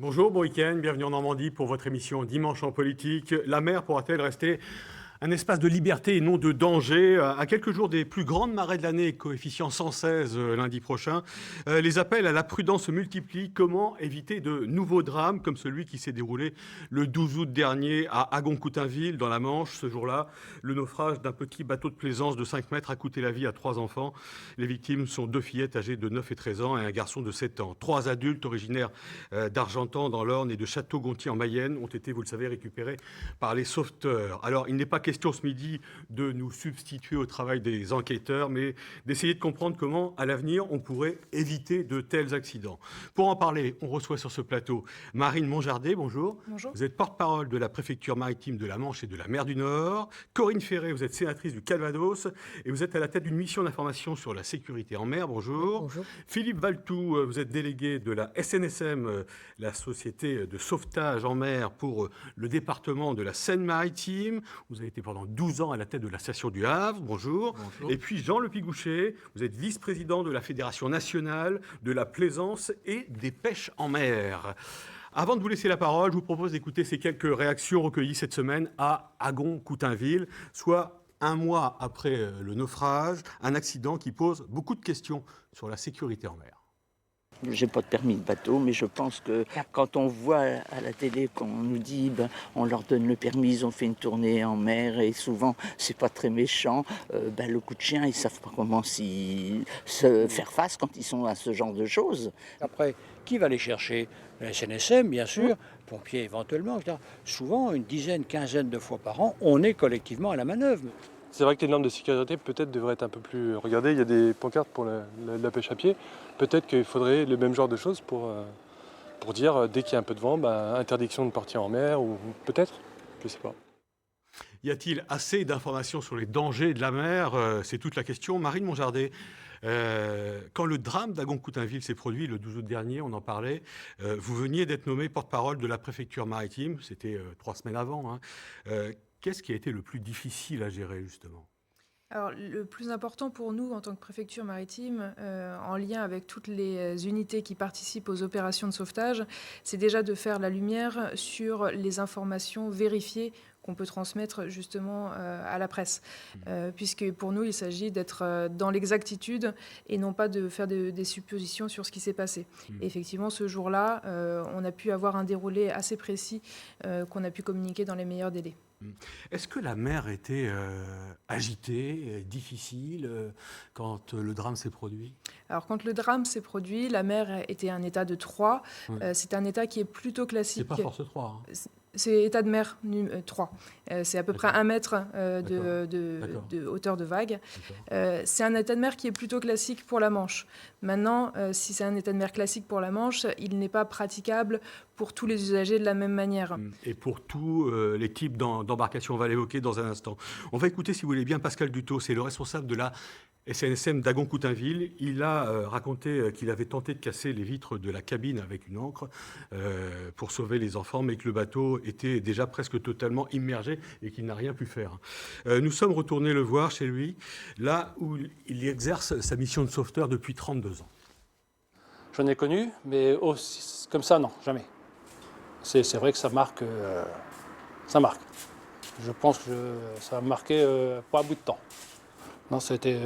Bonjour, bon week-end, bienvenue en Normandie pour votre émission Dimanche en politique. La mer pourra-t-elle rester un espace de liberté et non de danger? À quelques jours des plus grandes marées de l'année, coefficient 116 lundi prochain, les appels à la prudence se multiplient. Comment éviter de nouveaux drames comme celui qui s'est déroulé le 12 août dernier à Agon-Coutainville dans la Manche? Ce jour-là, le naufrage d'un petit bateau de plaisance de 5 mètres a coûté la vie à 3 enfants. Les victimes sont 2 fillettes âgées de 9 et 13 ans et un garçon de 7 ans. 3 adultes originaires d'Argentan dans l'Orne et de Château-Gontier en Mayenne ont été, vous le savez, récupérés par les sauveteurs. Alors, il n'est pas question ce midi de nous substituer au travail des enquêteurs, mais d'essayer de comprendre comment, à l'avenir, on pourrait éviter de tels accidents. Pour en parler, on reçoit sur ce plateau Marine Monjardet, bonjour. Bonjour. Vous êtes porte-parole de la préfecture maritime de la Manche et de la mer du Nord. Corinne Ferré, vous êtes sénatrice du Calvados et vous êtes à la tête d'une mission d'information sur la sécurité en mer. Bonjour. Bonjour. Philippe Valtou, vous êtes délégué de la SNSM, la société de sauvetage en mer pour le département de la Seine-Maritime. Vous avez été pendant 12 ans à la tête de la station du Havre. Bonjour. Bonjour. Et puis Jean Le Pigouchet, vous êtes vice-président de la Fédération nationale de la plaisance et des pêches en mer. Avant de vous laisser la parole, je vous propose d'écouter ces quelques réactions recueillies cette semaine à Agon-Coutainville, soit un mois après le naufrage, un accident qui pose beaucoup de questions sur la sécurité en mer. J'ai pas de permis de bateau, mais je pense que quand on voit à la télé qu'on nous dit on leur donne le permis, ils ont fait une tournée en mer et souvent c'est pas très méchant, le coup de chien, ils savent pas comment se faire face quand ils sont à ce genre de choses. Après, qui va les chercher? La SNSM, bien sûr, pompiers éventuellement, etc. Souvent, une dizaine, quinzaine de fois par an, on est collectivement à la manœuvre. C'est vrai que les normes de sécurité peut-être devraient être un peu plus regardées. Il y a des pancartes pour la pêche à pied. Peut-être qu'il faudrait le même genre de choses pour dire dès qu'il y a un peu de vent, interdiction de partir en mer ou peut-être, je ne sais pas. Y a-t-il assez d'informations sur les dangers de la mer? C'est toute la question. Marine Monjardet, quand le drame d'Agon-Coutainville s'est produit le 12 août dernier, on en parlait, vous veniez d'être nommé porte-parole de la préfecture maritime, c'était 3 semaines avant. Qu'est-ce qui a été le plus difficile à gérer, justement? Alors, le plus important pour nous, en tant que préfecture maritime, en lien avec toutes les unités qui participent aux opérations de sauvetage, c'est déjà de faire la lumière sur les informations vérifiées qu'on peut transmettre justement à la presse. Puisque pour nous, il s'agit d'être dans l'exactitude et non pas de faire des suppositions sur ce qui s'est passé. Et effectivement, ce jour-là, on a pu avoir un déroulé assez précis qu'on a pu communiquer dans les meilleurs délais. Est-ce que la mer était agitée, difficile, quand le drame s'est produit? Alors, quand le drame s'est produit, la mer était un état de 3. C'est un état qui est plutôt classique. C'est pas force 3. C'est état de mer 3. C'est à peu près 1 mètre de hauteur de vague. C'est un état de mer qui est plutôt classique pour la Manche. Maintenant, si c'est un état de mer classique pour la Manche, il n'est pas praticable pour tous les usagers de la même manière. Et pour tous les types d'embarcations, on va l'évoquer dans un instant. On va écouter, si vous voulez bien, Pascal Dutot, c'est le responsable de la SNSM d'Agon-Coutainville. Il a raconté qu'il avait tenté de casser les vitres de la cabine avec une ancre pour sauver les enfants, mais que le bateau était déjà presque totalement immergé et qu'il n'a rien pu faire. Nous sommes retournés le voir chez lui, là où il exerce sa mission de sauveteur depuis 32 ans. J'en ai connu, mais comme ça, non, jamais. C'est vrai que ça marque. Ça marque. Je pense que ça a marqué pas un bout de temps. Non, c'était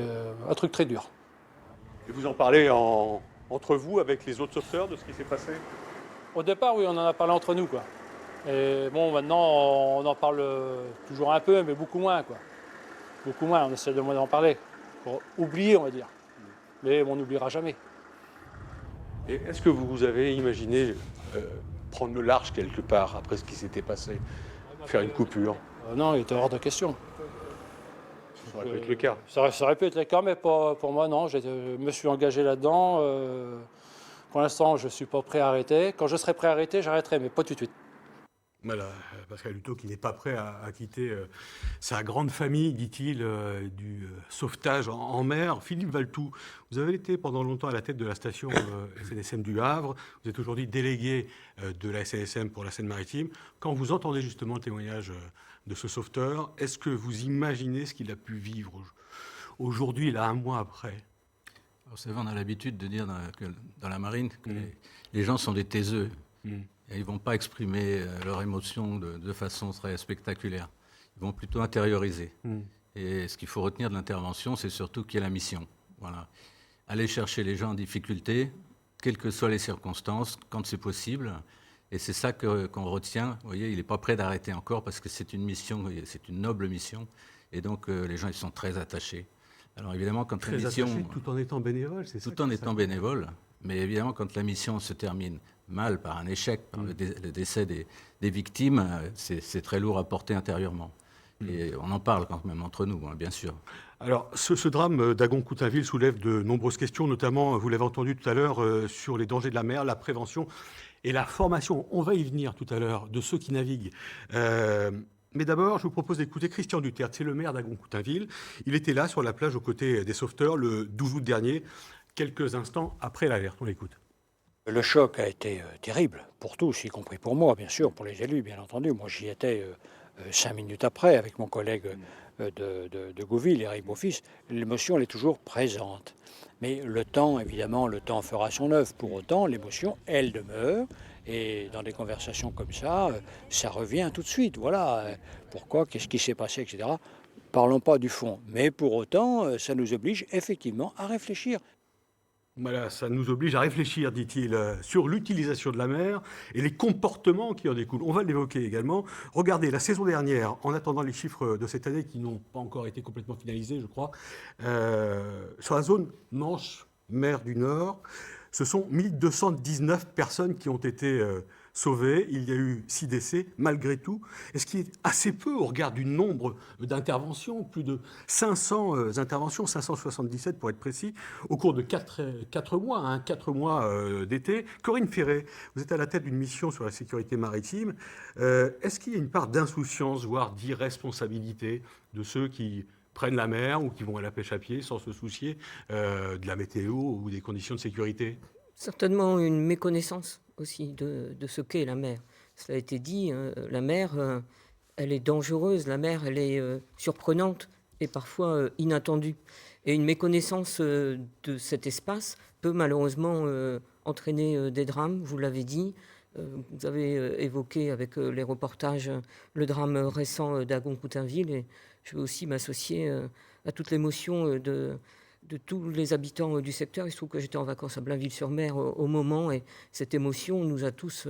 un truc très dur. Et vous en parlez entre vous, avec les autres sauveteurs, de ce qui s'est passé? Au départ, oui, on en a parlé entre nous, quoi. Et bon, maintenant, on en parle toujours un peu, mais beaucoup moins, quoi. Beaucoup moins, on essaie de moins d'en parler. Pour oublier, on va dire. Mais on n'oubliera jamais. Et est-ce que vous avez imaginé prendre le large quelque part après ce qui s'était passé? Faire une coupure? Non, il était hors de question. Ça aurait pu être le cas. Ça aurait pu être le cas, mais pas pour moi, non. Je me suis engagé là-dedans. Pour l'instant, je ne suis pas prêt à arrêter. Quand je serai prêt à arrêter, j'arrêterai, mais pas tout de suite. Voilà, Pascal Dutot qui n'est pas prêt à quitter sa grande famille, dit-il, du sauvetage en mer. Philippe Valtou, vous avez été pendant longtemps à la tête de la station SNSM du Havre. Vous êtes aujourd'hui délégué de la SNSM pour la Seine-Maritime. Quand vous entendez justement le témoignage de ce sauveteur, est-ce que vous imaginez ce qu'il a pu vivre aujourd'hui, là, un mois après? Alors, c'est vrai, on a l'habitude de dire dans la marine que les gens sont des taiseux. et ils ne vont pas exprimer leur émotion de façon très spectaculaire. Ils vont plutôt intérioriser. Et ce qu'il faut retenir de l'intervention, c'est surtout qu'il y a la mission. Voilà. Aller chercher les gens en difficulté, quelles que soient les circonstances, quand c'est possible. Et c'est ça qu'on retient. Vous voyez, il n'est pas prêt d'arrêter encore parce que c'est une mission, c'est une noble mission. Et donc, les gens, ils sont très attachés. Alors évidemment, quand la mission... Très attaché tout en étant bénévole, c'est ça? Tout en étant bénévole. Mais évidemment, quand la mission se termine mal, par un échec, par le décès des victimes, c'est très lourd à porter intérieurement. Et on en parle quand même entre nous, hein, bien sûr. Alors, ce drame d'Agon-Coutainville soulève de nombreuses questions, notamment, vous l'avez entendu tout à l'heure, sur les dangers de la mer, la prévention et la formation. On va y venir tout à l'heure, de ceux qui naviguent. Mais d'abord, je vous propose d'écouter Christian Duterte, c'est le maire d'Agon-Coutainville. Il était là, sur la plage, aux côtés des sauveteurs, le 12 août dernier, quelques instants après l'alerte. On l'écoute. Le choc a été terrible pour tous, y compris pour moi, bien sûr, pour les élus, bien entendu. Moi, j'y étais 5 minutes après, avec mon collègue de Gouville, Éric Beaufils. L'émotion, elle est toujours présente. Mais le temps, évidemment, le temps fera son œuvre. Pour autant, l'émotion, elle demeure. Et dans des conversations comme ça revient tout de suite. Voilà, pourquoi, qu'est-ce qui s'est passé, etc. Parlons pas du fond. Mais pour autant, ça nous oblige effectivement à réfléchir. Voilà, ça nous oblige à réfléchir, dit-il, sur l'utilisation de la mer et les comportements qui en découlent. On va l'évoquer également. Regardez, la saison dernière, en attendant les chiffres de cette année qui n'ont pas encore été complètement finalisés, je crois, sur la zone Manche, mer du Nord, ce sont 1219 personnes qui ont été sauvées. Il y a eu 6 décès, malgré tout. Et ce qui est assez peu au regard du nombre d'interventions, plus de 500 interventions, 577 pour être précis, au cours de 4 mois, 4 mois d'été. Corinne Ferré, vous êtes à la tête d'une mission sur la sécurité maritime. Est-ce qu'il y a une part d'insouciance, voire d'irresponsabilité de ceux qui prennent la mer ou qui vont à la pêche à pied sans se soucier de la météo ou des conditions de sécurité? Certainement une méconnaissance aussi de ce qu'est la mer. Cela a été dit, la mer, elle est dangereuse, la mer, elle est surprenante et parfois inattendue. Et une méconnaissance de cet espace peut malheureusement entraîner des drames, vous l'avez dit. Vous avez évoqué avec les reportages le drame récent d'Agon-Coutainville et je veux aussi m'associer à toute l'émotion de tous les habitants du secteur. Il se trouve que j'étais en vacances à Blainville-sur-Mer au moment et cette émotion nous a tous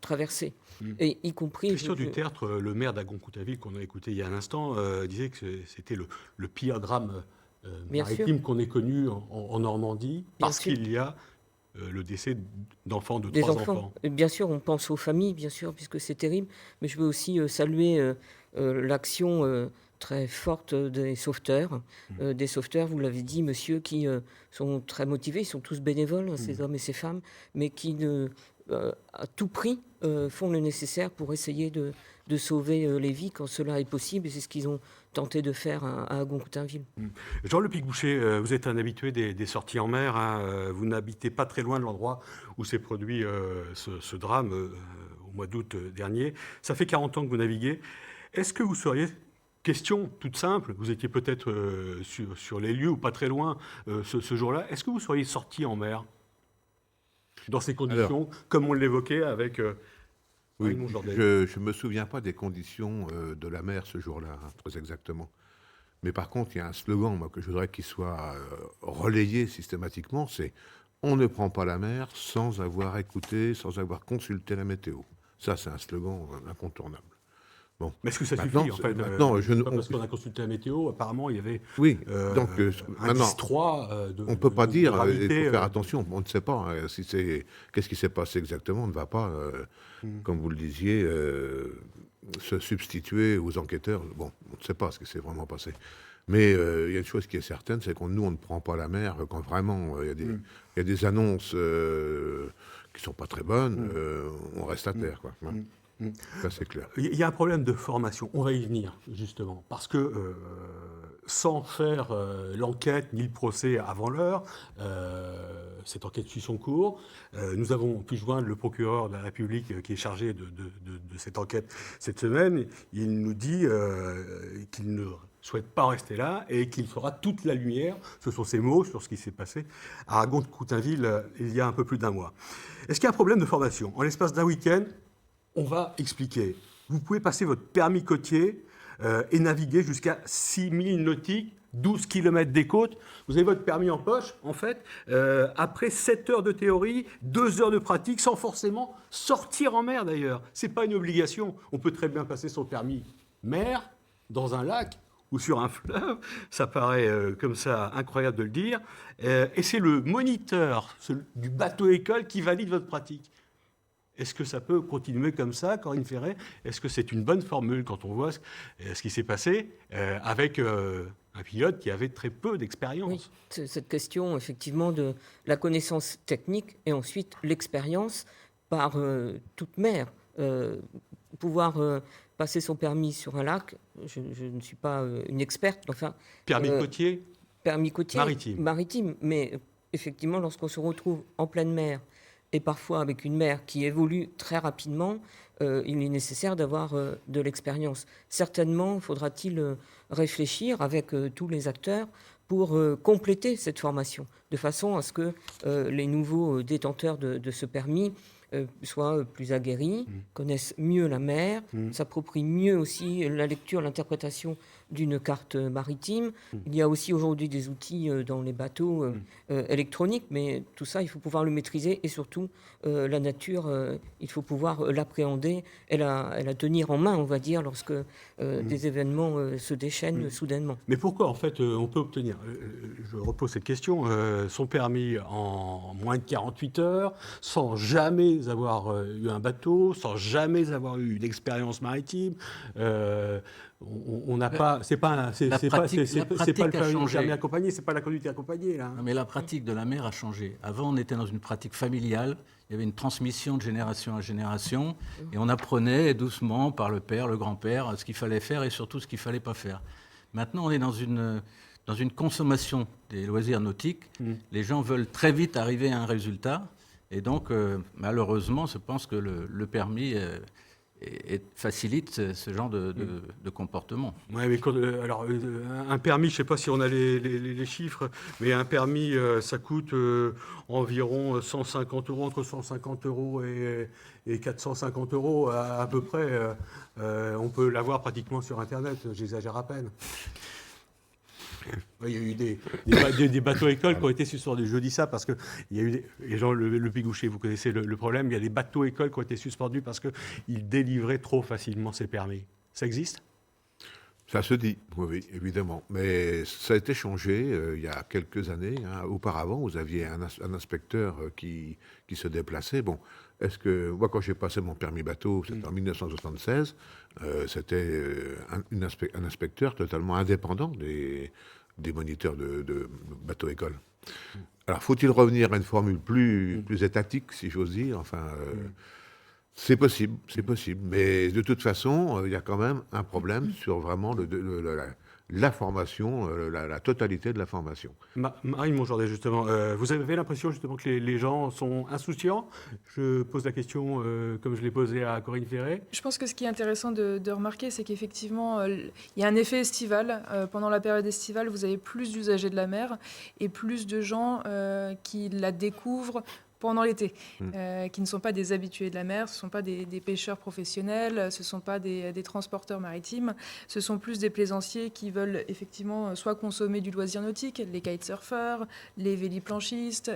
traversés, et y compris... Christian Duterte, le maire d'Agon-Coutainville qu'on a écouté il y a un instant, disait que c'était le pire drame maritime qu'on ait connu en Normandie parce qu'il y a le décès d'enfants, de 3 enfants. Bien sûr, on pense aux familles, bien sûr, puisque c'est terrible, mais je veux aussi saluer l'action très forte des sauveteurs. Des sauveteurs, vous l'avez dit, monsieur, qui sont très motivés, ils sont tous bénévoles, ces hommes et ces femmes, mais qui, à tout prix, font le nécessaire pour essayer de sauver les vies quand cela est possible, et c'est ce qu'ils ont tenté de faire à Agon-Coutainville. Jean-Le Picboucher, vous êtes un habitué des sorties en mer, hein. Vous n'habitez pas très loin de l'endroit où s'est produit ce drame au mois d'août dernier. Ça fait 40 ans que vous naviguez. Est-ce que vous seriez, question toute simple, vous étiez peut-être sur les lieux ou pas très loin ce jour-là, est-ce que vous seriez sorti en mer dans ces conditions, comme on l'évoquait avec... Oui, je ne me souviens pas des conditions de la mer ce jour-là, hein, très exactement. Mais par contre, il y a un slogan moi, que je voudrais qu'il soit relayé systématiquement, c'est « On ne prend pas la mer sans avoir écouté, sans avoir consulté la météo ». Ça, c'est un slogan incontournable. Bon. Mais est-ce que ça suffit, en fait parce qu'on a consulté la météo, apparemment, il y avait donc, un 10-3 on ne peut pas dire, gravité, il faut faire attention, on ne sait pas qu'est-ce qui s'est passé exactement, on ne va pas, comme vous le disiez, se substituer aux enquêteurs. Bon, on ne sait pas ce qui s'est vraiment passé. Mais il y a une chose qui est certaine, c'est que nous, on ne prend pas la mer quand vraiment il y a des annonces qui ne sont pas très bonnes, on reste à terre, quoi. Ça, c'est clair. Il y a un problème de formation. On va y venir, justement. Parce que sans faire l'enquête ni le procès avant l'heure. Cette enquête suit son cours. Nous avons pu joindre le procureur de la République qui est chargé de cette enquête cette semaine. Il nous dit qu'il ne souhaite pas rester là et qu'il fera toute la lumière, ce sont ses mots, sur ce qui s'est passé à Aragon-de-Coutainville il y a un peu plus d'un mois. Est-ce qu'il y a un problème de formation ? En l'espace d'un week-end, on va expliquer. Vous pouvez passer votre permis côtier et naviguer jusqu'à 6000 nautiques, 12 km des côtes. Vous avez votre permis en poche, en fait, après 7 heures de théorie, 2 heures de pratique, sans forcément sortir en mer d'ailleurs. Ce n'est pas une obligation. On peut très bien passer son permis mer, dans un lac ou sur un fleuve. Ça paraît comme ça incroyable de le dire. Et c'est le moniteur du bateau-école qui valide votre pratique. Est-ce que ça peut continuer comme ça, Corinne Ferré ? Est-ce que c'est une bonne formule quand on voit ce qui s'est passé avec un pilote qui avait très peu d'expérience ? Oui, cette question, effectivement, de la connaissance technique et ensuite l'expérience par toute mer. Pouvoir passer son permis sur un lac, je ne suis pas une experte, enfin... Permis côtier ? Permis côtier maritime. Mais effectivement, lorsqu'on se retrouve en pleine mer, et parfois avec une mer qui évolue très rapidement, il est nécessaire d'avoir de l'expérience. Certainement faudra-t-il réfléchir avec tous les acteurs pour compléter cette formation, de façon à ce que les nouveaux détenteurs de ce permis soient plus aguerris, connaissent mieux la mer, s'approprient mieux aussi la lecture, l'interprétation d'une carte maritime. Il y a aussi aujourd'hui des outils dans les bateaux électroniques, mais tout ça, il faut pouvoir le maîtriser et surtout, la nature, il faut pouvoir l'appréhender et la tenir en main, on va dire, lorsque des événements se déchaînent soudainement. Mais pourquoi, en fait, on peut obtenir, je repose cette question, son permis en moins de 48 heures, sans jamais avoir eu un bateau, sans jamais avoir eu d'expérience maritime on n'a pas, c'est pas le permis accompagné, c'est pas la conduite accompagnée là. Non, mais la pratique de la mer a changé. Avant, on était dans une pratique familiale. Il y avait une transmission de génération à génération, et on apprenait doucement par le père, le grand-père, ce qu'il fallait faire et surtout ce qu'il fallait pas faire. Maintenant, on est dans une consommation des loisirs nautiques. Les gens veulent très vite arriver à un résultat, et donc malheureusement, je pense que le permis facilite ce genre de comportement. Ouais, mais alors, un permis, je ne sais pas si on a les chiffres, mais un permis, ça coûte environ 150 €, entre 150 € et 450 € à peu près. On peut l'avoir pratiquement sur Internet, j'exagère à peine. Il y a eu des bateaux-écoles qui ont été suspendus. Je dis ça parce qu'il y a eu les gens, le Pigouché, vous connaissez le problème, il y a des bateaux-écoles qui ont été suspendus parce qu'ils délivraient trop facilement ces permis. Ça existe ? Ça se dit, oui, évidemment. Mais ça a été changé il y a quelques années. Auparavant, vous aviez un inspecteur qui se déplaçait. Bon, moi, quand j'ai passé mon permis bateau, c'était en 1976, c'était un inspecteur totalement indépendant des moniteurs de bateau-école. Alors, faut-il revenir à une formule plus étatique, si j'ose dire ? Enfin, c'est possible. Mais de toute façon, il y a quand même un problème sur vraiment la formation, la totalité de la formation. Marine Monjordet, justement, vous avez l'impression justement que les gens sont insouciants ? Je pose la question comme je l'ai posée à Corinne Ferré. Je pense que ce qui est intéressant de remarquer, c'est qu'effectivement, il y a un effet estival. Pendant la période estivale, vous avez plus d'usagers de la mer et plus de gens qui la découvrent pendant l'été, qui ne sont pas des habitués de la mer, ce ne sont pas des pêcheurs professionnels, ce ne sont pas des transporteurs maritimes, ce sont plus des plaisanciers qui veulent effectivement soit consommer du loisir nautique, les kitesurfers, les véliplanchistes,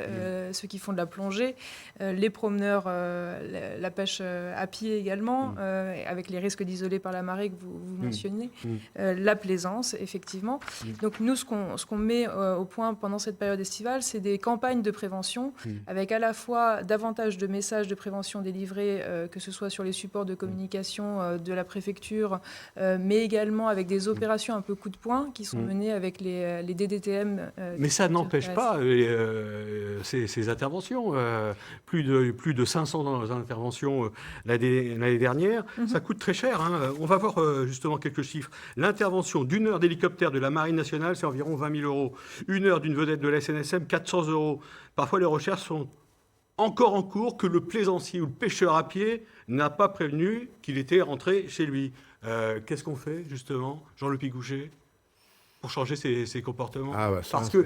ceux qui font de la plongée, les promeneurs, la pêche à pied également, avec les risques d'isoler par la marée que vous mentionnez, la plaisance, effectivement. Donc nous, ce qu'on met au point pendant cette période estivale, c'est des campagnes de prévention avec à la la fois davantage de messages de prévention délivrés, que ce soit sur les supports de communication de la préfecture, mais également avec des opérations un peu coup de poing qui sont menées avec les DDTM. Mais ça n'empêche pas ces interventions. Plus de 500 interventions l'année dernière. Ça coûte très cher. On va voir justement quelques chiffres. L'intervention d'une heure d'hélicoptère de la Marine nationale, c'est environ 20 000 €. Une heure d'une vedette de la SNSM, 400 €. Parfois, les recherches sont encore en cours que le plaisancier ou le pêcheur à pied n'a pas prévenu qu'il était rentré chez lui. Qu'est-ce qu'on fait, justement, Jean-Le Picouchet, pour changer ses comportements? Parce que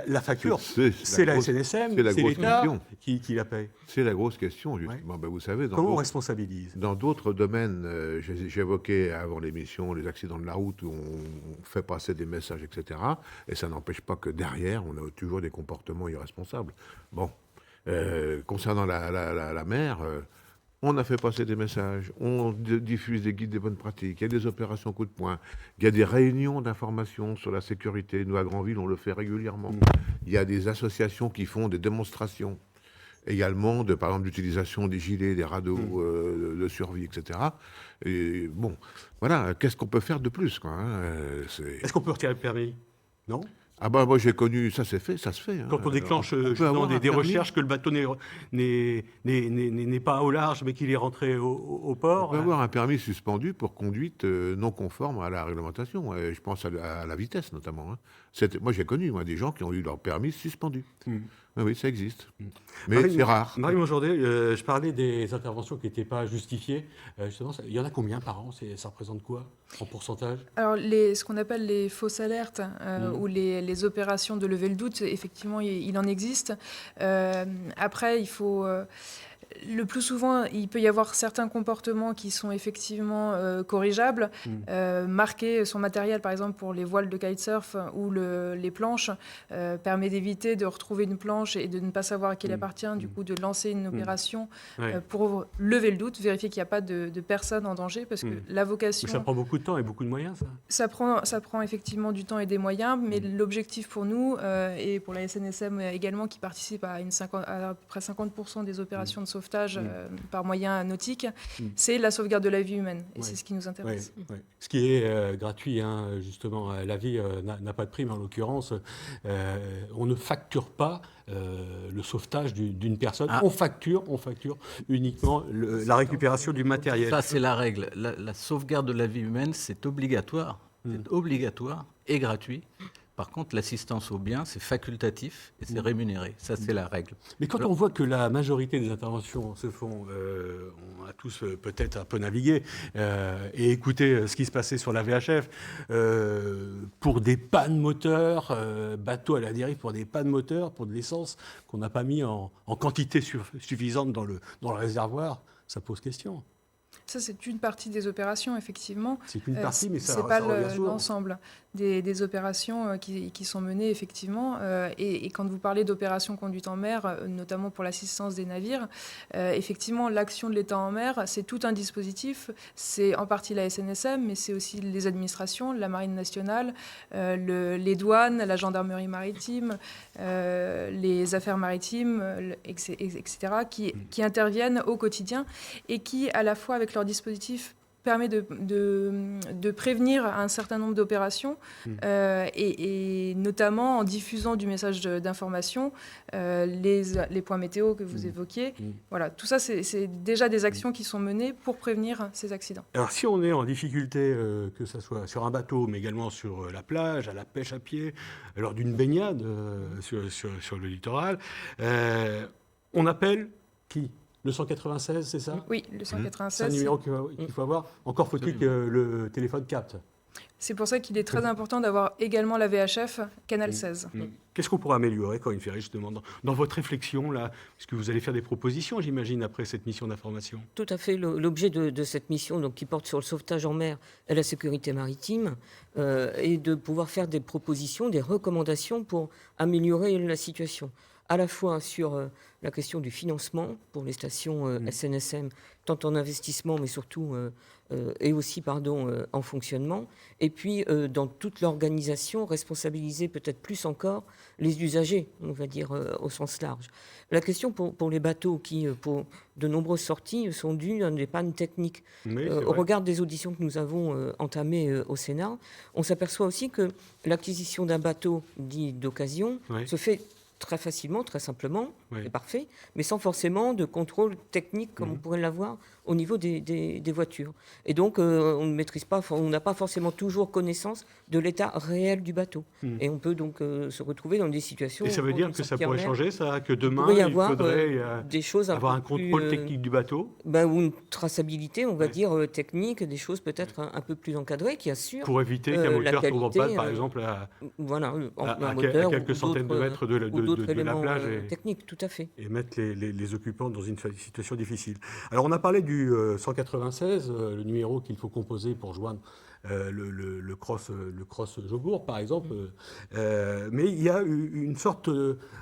la facture, c'est la SNSM, c'est l'État qui la paye. C'est la grosse question, justement. Ouais. Ben, vous savez, comment on responsabilise? Dans d'autres domaines, j'évoquais avant l'émission les accidents de la route où on fait passer des messages, etc. Et ça n'empêche pas que derrière, on a toujours des comportements irresponsables. Bon, concernant la mer... on a fait passer des messages, on diffuse des guides des bonnes pratiques, il y a des opérations coup de poing, il y a des réunions d'information sur la sécurité. Nous, à Granville, on le fait régulièrement. Il y a des associations qui font des démonstrations, également, par exemple, d'utilisation des gilets, des radeaux de survie, etc. Et bon, voilà, qu'est-ce qu'on peut faire de plus, quoi, Est-ce qu'on peut retirer le permis? Non. Ah bah moi j'ai connu, ça se fait. Quand on déclenche des recherches que le bateau n'est pas au large mais qu'il est rentré au port. On peut avoir un permis suspendu pour conduite non conforme à la réglementation. Je pense à la vitesse notamment. Moi j'ai connu des gens qui ont eu leur permis suspendu. Oui, ça existe. Mais c'est rare. Marie Monjordet, je parlais des interventions qui n'étaient pas justifiées. Justement, il y en a combien par an? Ça représente quoi en pourcentage? Alors, ce qu'on appelle les fausses alertes ou les opérations de lever le doute, effectivement, il en existe. Après, il faut... le plus souvent, il peut y avoir certains comportements qui sont effectivement corrigeables. Marquer son matériel, par exemple, pour les voiles de kitesurf ou les planches, permet d'éviter de retrouver une planche et de ne pas savoir à qui elle appartient, du coup de lancer une opération pour lever le doute, vérifier qu'il n'y a pas de personne en danger, parce que la vocation... Ça prend beaucoup de temps et beaucoup de moyens, ça. Ça prend effectivement du temps et des moyens, mais l'objectif pour nous, et pour la SNSM également, qui participe à peu près 50% des opérations de sauvetage par moyen nautique, c'est la sauvegarde de la vie humaine. Et c'est ce qui nous intéresse. Ce qui est gratuit, justement. La vie n'a pas de prime, en l'occurrence. On ne facture pas le sauvetage d'une personne. On facture uniquement la récupération du matériel. Ça, c'est la règle. La sauvegarde de la vie humaine, c'est obligatoire. C'est obligatoire et gratuit. Par contre, l'assistance aux biens, c'est facultatif et c'est rémunéré. Ça, c'est la règle. Mais quand on voit que la majorité des interventions se font, on a tous peut-être un peu navigué et écouté ce qui se passait sur la VHF, pour des pannes moteurs, bateaux à la dérive pour des pannes moteurs, pour de l'essence qu'on n'a pas mis en quantité suffisante dans le réservoir, ça pose question. Ça, c'est une partie des opérations, effectivement. C'est une partie, mais ça c'est pas revient souvent. l'ensemble des opérations qui sont menées, effectivement. Et quand vous parlez d'opérations conduites en mer, notamment pour l'assistance des navires, effectivement, l'action de l'État en mer, c'est tout un dispositif. C'est en partie la SNSM, mais c'est aussi les administrations, la Marine nationale, les douanes, la gendarmerie maritime, les affaires maritimes, etc., qui interviennent au quotidien et qui, à la fois avec leur dispositif, permet de prévenir un certain nombre d'opérations et notamment en diffusant du message d'information, les points météo que vous évoquiez. Voilà, tout ça, c'est déjà des actions qui sont menées pour prévenir ces accidents. Alors, si on est en difficulté, que ce soit sur un bateau, mais également sur la plage, à la pêche à pied, lors d'une baignade sur le littoral, on appelle qui ? Le 196, c'est ça? Oui, le 196. C'est un numéro qu'il faut avoir. Encore faut-il que le téléphone capte. C'est pour ça qu'il est très important d'avoir également la VHF Canal 16. Qu'est-ce qu'on pourrait améliorer, Corinne Ferry, justement, dans votre réflexion, là, parce que vous allez faire des propositions, j'imagine, après cette mission d'information? Tout à fait. L'objet de cette mission, donc, qui porte sur le sauvetage en mer et la sécurité maritime, est de pouvoir faire des propositions, des recommandations pour améliorer la situation. à la fois sur la question du financement pour les stations SNSM, tant en investissement, mais surtout et aussi en fonctionnement, et puis dans toute l'organisation, responsabiliser peut-être plus encore les usagers, on va dire au sens large. La question pour les bateaux qui, pour de nombreuses sorties, sont dues à des pannes techniques. Au regard des auditions que nous avons entamées au Sénat, on s'aperçoit aussi que l'acquisition d'un bateau dit d'occasion se fait très facilement, très simplement, c'est parfait, mais sans forcément de contrôle technique comme on pourrait l'avoir au niveau des voitures. Et donc, on ne maîtrise pas, on n'a pas forcément toujours connaissance de l'état réel du bateau. Et on peut donc se retrouver dans des situations... Et ça veut dire que ça pourrait changer, ça, que demain, il faudrait des choses avoir un contrôle technique du bateau ou une traçabilité, on va dire, technique, des choses peut-être un peu plus encadrées qui assurent... Pour éviter qu'un moteur tombe en panne, par exemple, à quelques centaines de mètres de la plage. Technique, tout à fait. Et mettre les occupants dans une situation difficile. Alors, on a parlé du 196, le numéro qu'il faut composer pour joindre le cross Jobourg, par exemple. Mais il y a une sorte...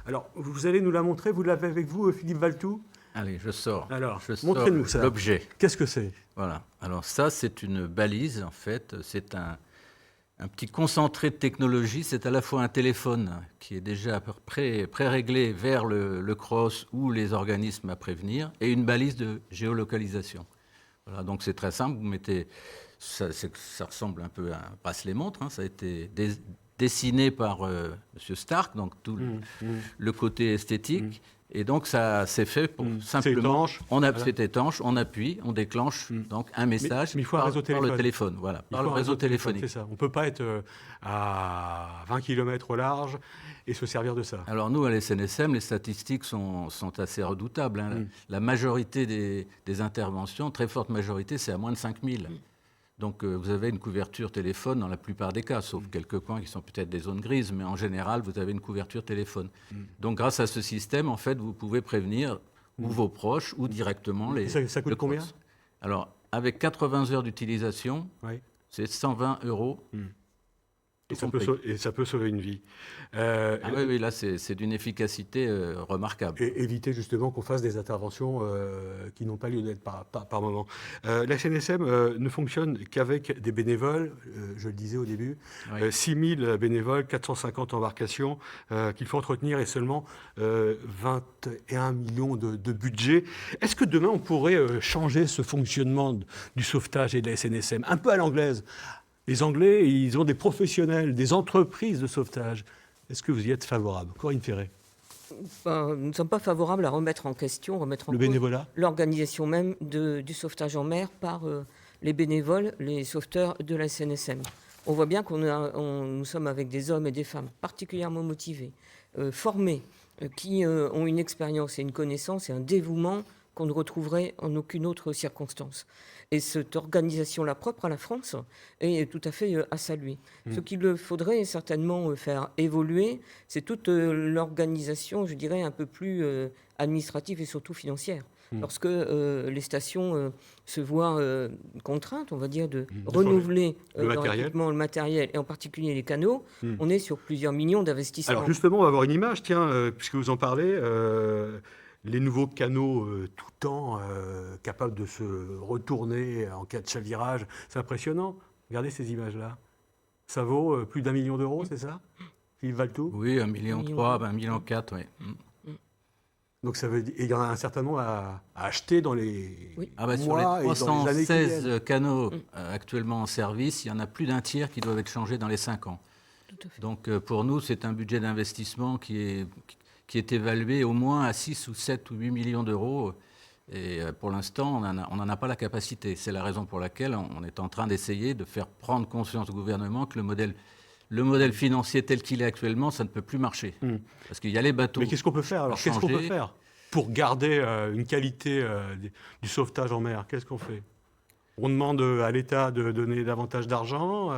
alors, vous allez nous la montrer, vous l'avez avec vous, Philippe Valtou? Allez, je sors. Alors, montrez-nous ça. L'objet. Qu'est-ce que c'est? Voilà. Alors ça, c'est une balise, en fait. C'est un petit concentré de technologie. C'est à la fois un téléphone qui est déjà pré-réglé vers le cross ou les organismes à prévenir, et une balise de géolocalisation. Voilà, donc c'est très simple. Vous mettez... Ça ressemble un peu à un bracelet-montre. Ça a été dessiné par M. Stark, donc tout le côté esthétique. Et donc, ça s'est fait pour simplement... C'est étanche, on appuie, on déclenche donc un message mais il faut un réseau par le téléphone. Voilà, par le réseau téléphonique. C'est ça. On ne peut pas être à 20 km au large et se servir de ça. Alors nous, à l'SNSM, les statistiques sont assez redoutables. La majorité des interventions, très forte majorité, c'est à moins de 5000. Donc vous avez une couverture téléphone dans la plupart des cas, sauf quelques coins qui sont peut-être des zones grises, mais en général, vous avez une couverture téléphone. Donc grâce à ce système, en fait, vous pouvez prévenir ou vos proches ou directement les... Ça coûte combien? Alors, avec 80 heures d'utilisation, c'est 120 €. Et ça peut sauver une vie. Oui, là, c'est d'une efficacité remarquable. Et éviter justement qu'on fasse des interventions qui n'ont pas lieu d'être par moment. La SNSM ne fonctionne qu'avec des bénévoles, je le disais au début, 6000 bénévoles, 450 embarcations qu'il faut entretenir et seulement 21 millions de budget. Est-ce que demain, on pourrait changer ce fonctionnement du sauvetage et de la SNSM, un peu à l'anglaise? Les Anglais, ils ont des professionnels, des entreprises de sauvetage. Est-ce que vous y êtes favorable? Corinne Ferré? Nous ne sommes pas favorables à remettre en question, le bénévolat, l'organisation même du sauvetage en mer par les bénévoles, les sauveteurs de la SNSM. On voit bien nous sommes avec des hommes et des femmes particulièrement motivés, formés, qui ont une expérience et une connaissance et un dévouement qu'on ne retrouverait en aucune autre circonstance. Et cette organisation-là, propre à la France, est tout à fait à saluer. Ce qu'il faudrait certainement faire évoluer, c'est toute l'organisation, je dirais, un peu plus administrative et surtout financière. Lorsque les stations se voient contraintes, on va dire, de renouveler le matériel, et en particulier les canaux, on est sur plusieurs millions d'investissements. Alors justement, on va avoir une image, tiens, puisque vous en parlez... les nouveaux canaux tout temps capables de se retourner en cas de chavirage, c'est impressionnant. Regardez ces images-là. Ça vaut plus d'1 million d'euros, c'est ça, Philippe Valtou? Oui, 1,3 million, 1,4 million, oui. Donc ça veut dire, il y en a un certain nombre à acheter dans les mois et dans les années qui viennent. Sur les 316 canaux actuellement en service, il y en a plus d'un tiers qui doivent être changés dans les 5 ans. Donc pour nous, c'est un budget d'investissement qui est évalué au moins à 6 ou 7 ou 8 millions d'euros. Et pour l'instant, on n'en a pas la capacité. C'est la raison pour laquelle on est en train d'essayer de faire prendre conscience au gouvernement que le modèle financier tel qu'il est actuellement, ça ne peut plus marcher. Parce qu'il y a les bateaux. Mais qu'est-ce qu'on peut faire alors? Qu'est-ce qu'on peut faire pour garder une qualité du sauvetage en mer? Qu'est-ce qu'on fait? On demande à l'État de donner davantage d'argent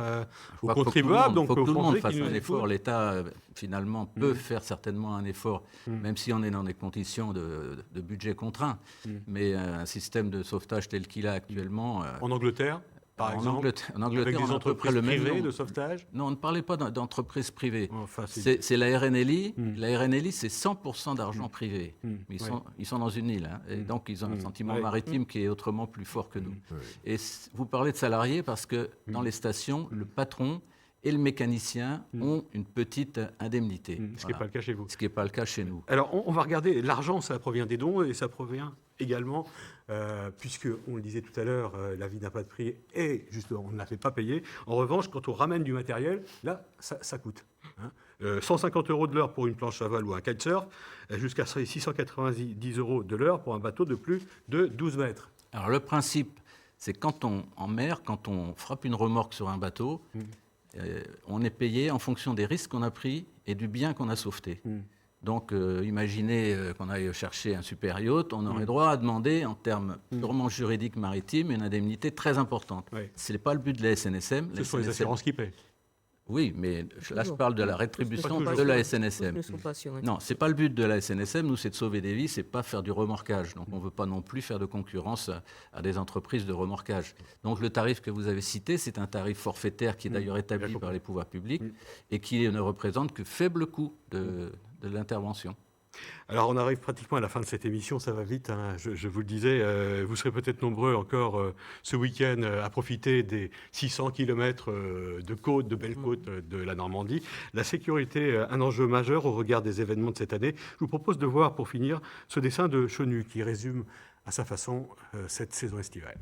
aux contribuables. Il faut que tout le monde fasse un effort. L'État, finalement, peut faire certainement un effort, même si on est dans des conditions de budget contraint. Mais un système de sauvetage tel qu'il a actuellement... En Angleterre, par En exemple, En Angleterre, avec des on a à peu près entreprises le même privées nombre. de sauvetage? Non, on ne parlait pas d'entreprise privée. Enfin, C'est la RNLI. Mm. La RNLI, c'est 100% d'argent privé. Mm. Mais Ouais. ils sont dans une île. Hein, et donc, ils ont un sentiment Ouais. maritime qui est autrement plus fort que nous. Ouais. Et vous parlez de salariés parce que dans les stations, le patron et le mécanicien ont une petite indemnité. Ce qui n'est Voilà. pas le cas chez vous. Ce qui n'est pas le cas chez nous. Alors, on va regarder. L'argent, ça provient des dons et ça provient également, puisque, on le disait tout à l'heure, la vie n'a pas de prix et justement, on ne la fait pas payer. En revanche, quand on ramène du matériel, là, ça coûte. Hein. 150 € de l'heure pour une planche à voile ou un kitesurf, jusqu'à 690 € de l'heure pour un bateau de plus de 12 mètres. Alors, le principe, c'est en mer, quand on frappe une remorque sur un bateau, on est payé en fonction des risques qu'on a pris et du bien qu'on a sauveté. Donc, imaginez qu'on aille chercher un super yacht, on aurait droit à demander, en termes purement juridiques maritimes, une indemnité très importante. Oui. Ce n'est pas le but de la SNSM. Ce sont les assurances qui paient. Oui, mais là, je parle de la rétribution Pas de la Tous ne SNSM. sont pas assurés. Non, ce n'est pas le but de la SNSM. Nous, c'est de sauver des vies, c'est pas faire du remorquage. Donc, on ne veut pas non plus faire de concurrence à des entreprises de remorquage. Donc, le tarif que vous avez cité, c'est un tarif forfaitaire qui est d'ailleurs établi par les pouvoirs publics et qui ne représente que faible coût de l'intervention. Alors, on arrive pratiquement à la fin de cette émission, ça va vite, hein. Je vous le disais, vous serez peut-être nombreux encore ce week-end à profiter des 600 km de côtes, de belles côtes de la Normandie. La sécurité, un enjeu majeur au regard des événements de cette année. Je vous propose de voir, pour finir, ce dessin de Chenu qui résume à sa façon cette saison estivale.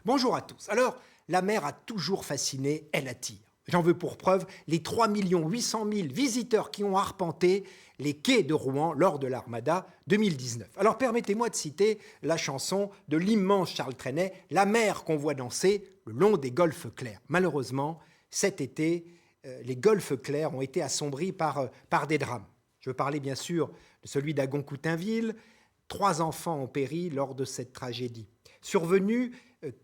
Bonjour à tous. Alors, la mer a toujours fasciné, elle attire. J'en veux pour preuve les 3 800 000 visiteurs qui ont arpenté les quais de Rouen lors de l'Armada 2019. Alors permettez-moi de citer la chanson de l'immense Charles Trenet, « La mer qu'on voit danser le long des golfes clairs ». Malheureusement, cet été, les golfes clairs ont été assombris par des drames. Je veux parler bien sûr de celui d'Agon-Coutainville. 3 enfants ont péri lors de cette tragédie, survenue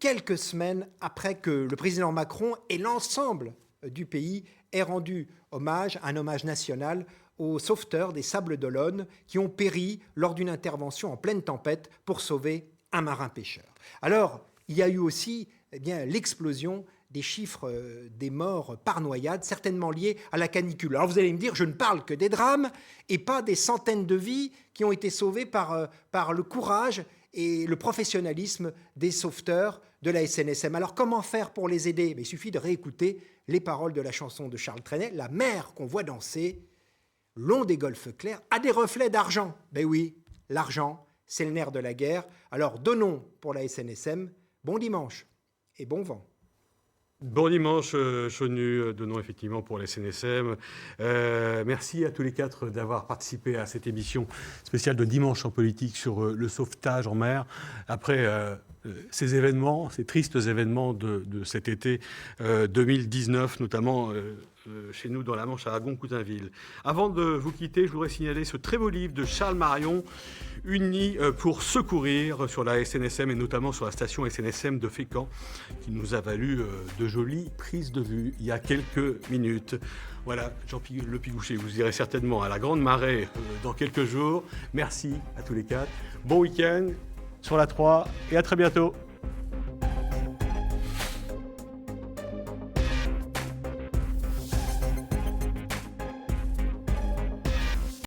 quelques semaines après que le président Macron et l'ensemble du pays aient rendu un hommage national aux sauveteurs des Sables d'Olonne qui ont péri lors d'une intervention en pleine tempête pour sauver un marin pêcheur. Alors, il y a eu aussi l'explosion des chiffres des morts par noyade, certainement liés à la canicule. Alors vous allez me dire, je ne parle que des drames et pas des centaines de vies qui ont été sauvées par le courage et le professionnalisme des sauveteurs de la SNSM. Alors comment faire pour les aider? Il suffit de réécouter les paroles de la chanson de Charles Trenet, « La mer qu'on voit danser, long des golfes clairs, a des reflets d'argent ». Ben oui, l'argent, c'est le nerf de la guerre. Alors donnons pour la SNSM, bon dimanche et bon vent. Bon dimanche, Chenu, donnons effectivement pour la SNSM. Merci à tous les 4 d'avoir participé à cette émission spéciale de Dimanche en politique sur le sauvetage en mer. Après ces événements, ces tristes événements de cet été 2019, notamment chez nous dans la Manche à Agon-Coutainville. Avant de vous quitter, je voudrais signaler ce très beau livre de Charles Marion, Unis pour secourir, sur la SNSM et notamment sur la station SNSM de Fécamp, qui nous a valu de jolies prises de vue il y a quelques minutes. Voilà, Jean-Pierre Le Pigouchet, vous irez certainement à la Grande Marée dans quelques jours. Merci à tous les 4. Bon week-end sur la 3 et à très bientôt.